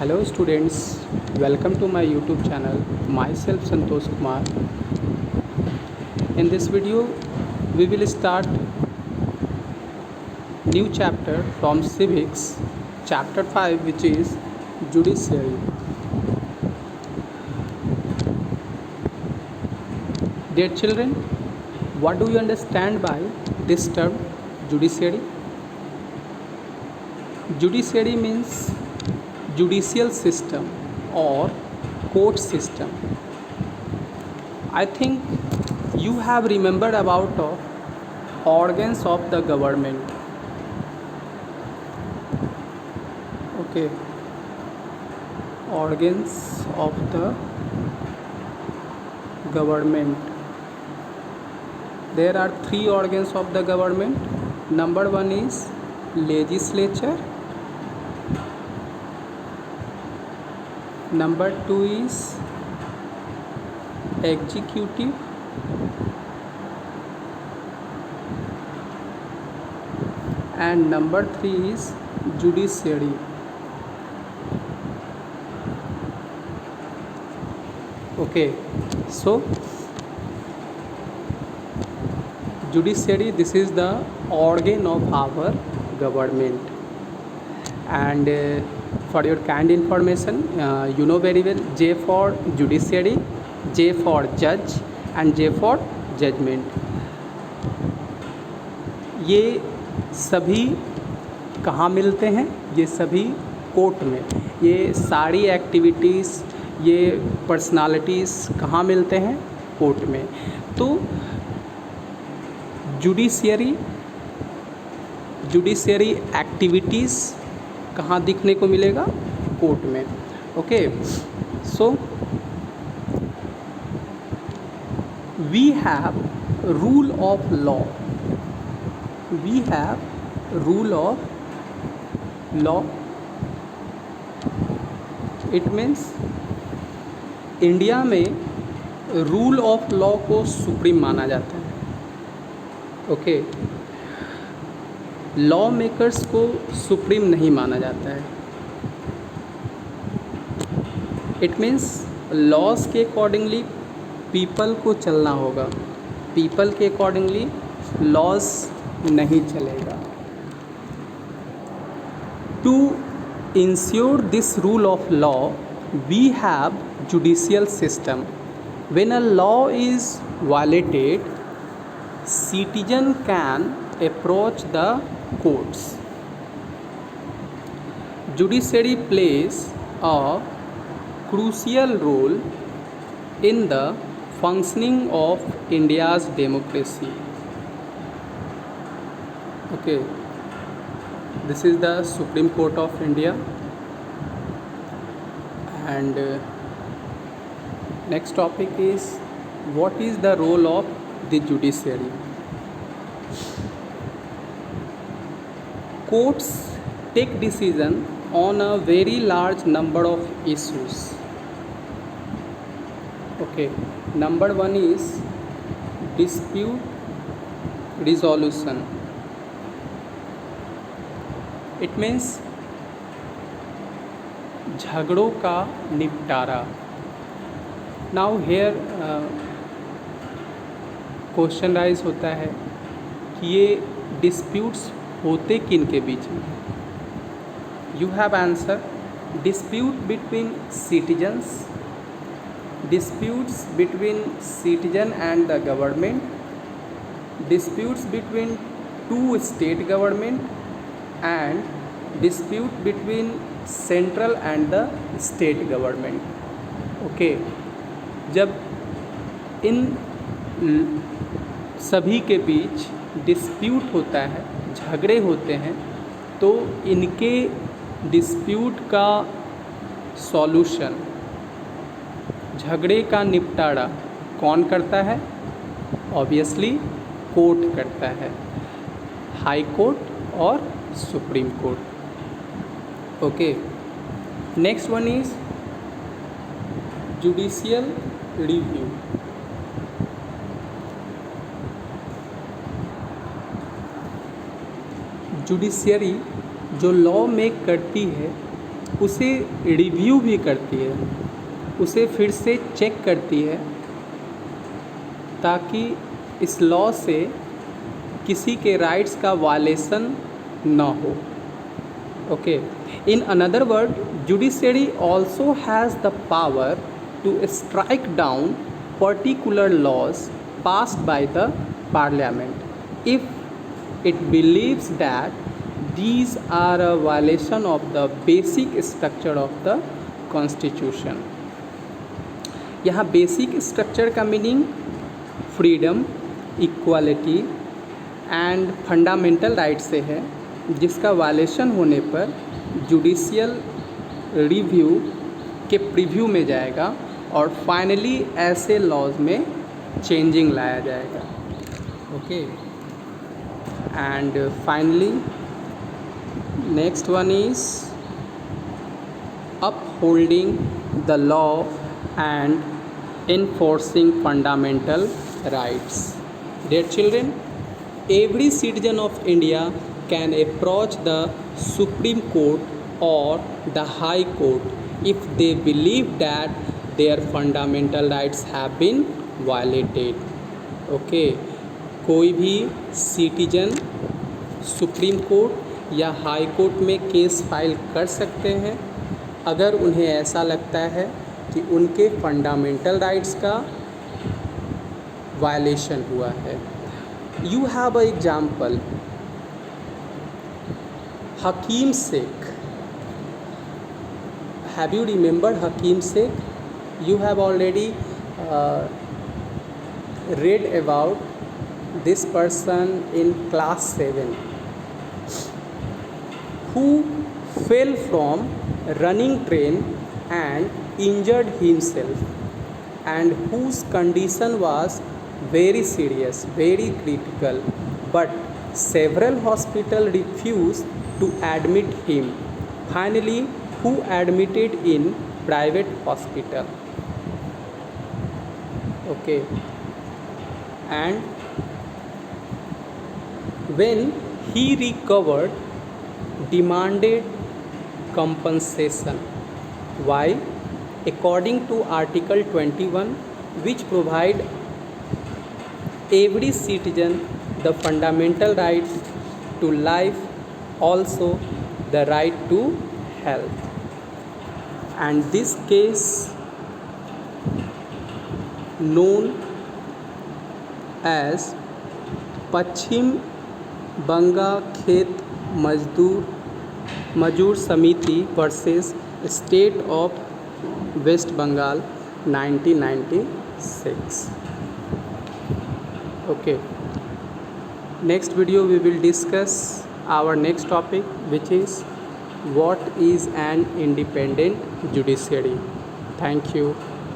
Hello students, welcome to my YouTube channel. Myself Santosh Kumar. In this video, we will start new chapter from Civics, chapter 5, which is Judiciary. Dear children, what do you understand by this term judiciary? Judiciary means judicial system or court system. I think you have remembered about organs of the government. Okay, organs of the government. There are three organs of the government. Number one is legislature. Number two is executive. And number three is judiciary. Okay, so judiciary, this is the organ of our government. And for your kind information, you know very well, J for judiciary, J for judge and J for judgment. ये सभी कहाँ मिलते हैं? ये सभी court में. ये सारी एक्टिविटीज़, ये पर्सनालिटीज़ कहाँ मिलते हैं? कोर्ट में. तो जुडिशियरी एक्टिविटीज़ कहाँ दिखने को मिलेगा? कोर्ट में. Okay, so we have rule of law. We have rule of law. It means India में रूल ऑफ लॉ को सुप्रीम माना जाता है. ओके, लॉ मेकर्स को सुप्रीम नहीं माना जाता है. इट मीन्स लॉज के अकॉर्डिंगली पीपल को चलना होगा. पीपल के अकॉर्डिंगली लॉज नहीं चलेगा. To ensure this rule of law we have judicial system. When a law is violated, citizen can approach the courts. Judiciary plays a crucial role in the functioning of India's democracy. Okay, this is the Supreme Court of India. And next topic is, what is the role of the judiciary? Courts take decision on a very large number of issues. Okay, number one is dispute resolution. It means झगड़ों का निपटारा. Now here question rise होता है कि ये disputes होते किन के बीच में? You have answer. Dispute between citizens, disputes between citizen and the government, disputes between two state government and dispute between central and the state government. Okay, जब इन सभी के बीच डिस्प्यूट होता है, झगड़े होते हैं, तो इनके डिस्प्यूट का सॉल्यूशन, झगड़े का निपटारा कौन करता है? ऑब्वियसली कोर्ट करता है. हाई कोर्ट और supreme court. Okay, next one is judicial review. Judiciary जो लॉ मेक करती है उसे रिव्यू भी करती है, उसे फिर से चेक करती है, ताकि इस लॉ से किसी के राइट्स का वायलेशन न हो। Okay, in another word, judiciary also has the power to strike down particular laws passed by the parliament if it believes that these are a violation of the basic structure of the constitution। यहाँ basic structure का meaning freedom, equality and fundamental right से है, जिसका violation होने पर judicial review के preview में जाएगा और फाइनली ऐसे लॉज में चेंजिंग लाया जाएगा। Okay, and finally next one is upholding the law and enforcing fundamental rights। Dear children, every citizen of India can approach the Supreme Court or the High Court if they believe that their fundamental rights have been violated। Okay, कोई भी citizen supreme court या high court में case file कर सकते हैं अगर उन्हें ऐसा लगता है कि उनके फंडामेंटल राइट्स का वायलेशन हुआ है। You have a example, Hakim Shaikh. Have you remembered Hakim Shaikh? You have already read about this person in class 7 who fell from running train and injured himself and whose condition was very serious, very critical, but several hospitals refused to admit him. Finally, who admitted in private hospital? Okay, and when he recovered, demanded compensation. Why? According to Article 21, which provide every citizen the fundamental right to life, also the right to health. And this case known as Paschim Banga Khet Mazdoor Samiti versus state of West Bengal 1996। Okay, next video we will discuss our next topic, which is what is an independent judiciary। Thank you।